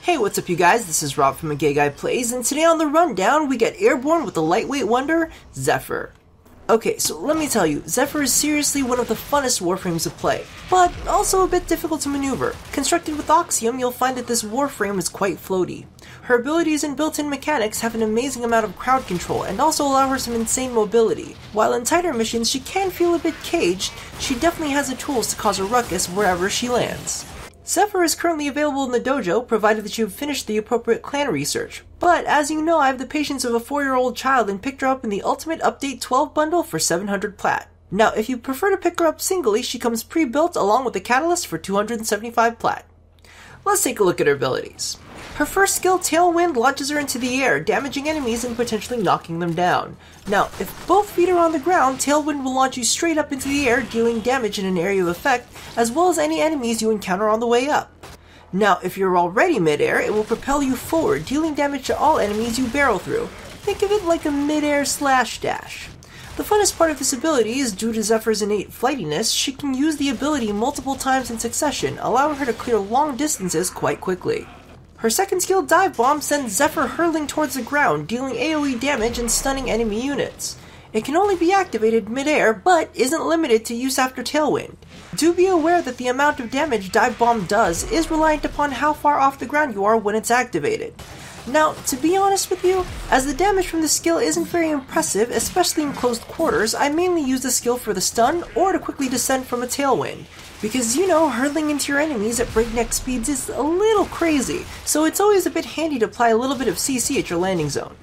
Hey, what's up you guys? This is Rob from A Gay Guy Plays, and today on the rundown we get airborne with the lightweight wonder, Zephyr. Okay, so let me tell you, Zephyr is seriously one of the funnest warframes to play, but also a bit difficult to maneuver. Constructed with Oxium, you'll find that this warframe is quite floaty. Her abilities and built-in mechanics have an amazing amount of crowd control and also allow her some insane mobility. While in tighter missions she can feel a bit caged, she definitely has the tools to cause a ruckus wherever she lands. Zephyr is currently available in the dojo, provided that you've finished the appropriate clan research. But as you know, I have the patience of a 4-year-old child and picked her up in the Ultimate Update 12 bundle for 700 plat. Now, if you prefer to pick her up singly, she comes pre-built along with the catalyst for 275 plat. Let's take a look at her abilities. Her first skill, Tailwind, launches her into the air, damaging enemies and potentially knocking them down. Now, if both feet are on the ground, Tailwind will launch you straight up into the air, dealing damage in an area of effect, as well as any enemies you encounter on the way up. Now, if you're already mid-air, it will propel you forward, dealing damage to all enemies you barrel through. Think of it like a mid-air slash dash. The funnest part of this ability is due to Zephyr's innate flightiness, she can use the ability multiple times in succession, allowing her to clear long distances quite quickly. Her second skill, Divebomb, sends Zephyr hurtling towards the ground, dealing AoE damage and stunning enemy units. It can only be activated mid-air, but isn't limited to use after Tailwind. Do be aware that the amount of damage Divebomb does is reliant upon how far off the ground you are when it's activated. Now, to be honest with you, as the damage from this skill isn't very impressive, especially in closed quarters, I mainly use the skill for the stun or to quickly descend from a Tailwind. Because, you know, hurtling into your enemies at breakneck speeds is a little crazy, so it's always a bit handy to apply a little bit of CC at your landing zone.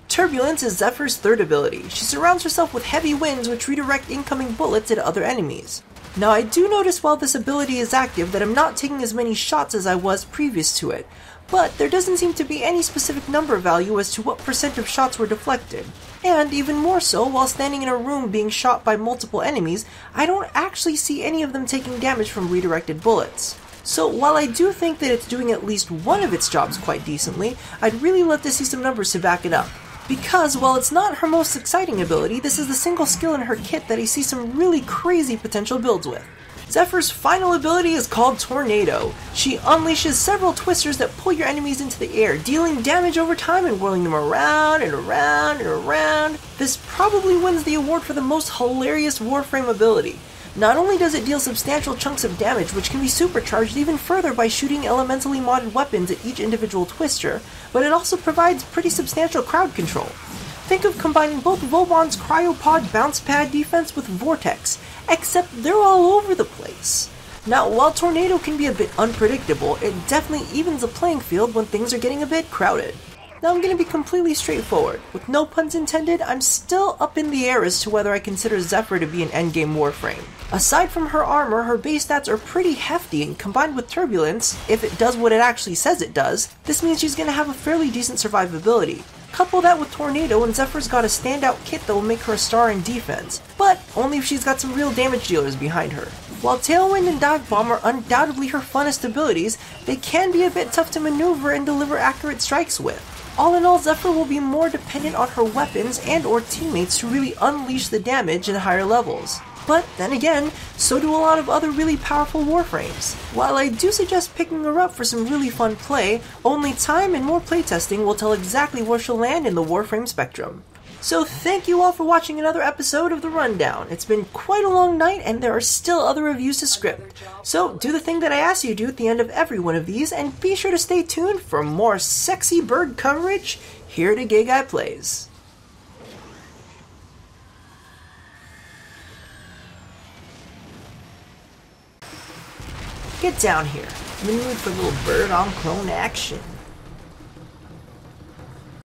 Turbulence is Zephyr's third ability. She surrounds herself with heavy winds which redirect incoming bullets at other enemies. Now, I do notice while this ability is active that I'm not taking as many shots as I was previous to it, but there doesn't seem to be any specific number value as to what percent of shots were deflected. And even more so, while standing in a room being shot by multiple enemies, I don't actually see any of them taking damage from redirected bullets. So while I do think that it's doing at least one of its jobs quite decently, I'd really love to see some numbers to back it up. Because while it's not her most exciting ability, this is the single skill in her kit that I see some really crazy potential builds with. Zephyr's final ability is called Tornado. She unleashes several twisters that pull your enemies into the air, dealing damage over time and whirling them around and around and around. This probably wins the award for the most hilarious warframe ability. Not only does it deal substantial chunks of damage, which can be supercharged even further by shooting elementally modded weapons at each individual twister, but it also provides pretty substantial crowd control. Think of combining both Vobon's Cryopod bounce pad defense with Vortex, except they're all over the place. Now, while Tornado can be a bit unpredictable, it definitely evens the playing field when things are getting a bit crowded. Now I'm going to be completely straightforward. With no puns intended, I'm still up in the air as to whether I consider Zephyr to be an endgame warframe. Aside from her armor, her base stats are pretty hefty, and combined with Turbulence, if it does what it actually says it does, this means she's going to have a fairly decent survivability. Couple that with Tornado and Zephyr's got a standout kit that will make her a star in defense, but only if she's got some real damage dealers behind her. While Tailwind and Divebomb are undoubtedly her funnest abilities, they can be a bit tough to maneuver and deliver accurate strikes with. All in all, Zephyr will be more dependent on her weapons and or teammates to really unleash the damage at higher levels. But then again, so do a lot of other really powerful warframes. While I do suggest picking her up for some really fun play, only time and more playtesting will tell exactly where she'll land in the warframe spectrum. So thank you all for watching another episode of The Rundown. It's been quite a long night and there are still other reviews to script. So do the thing that I ask you to do at the end of every one of these, and be sure to stay tuned for more sexy bird coverage here at A Gay Guy Plays. Get down here. I'm in the mood for a little bird on clone action.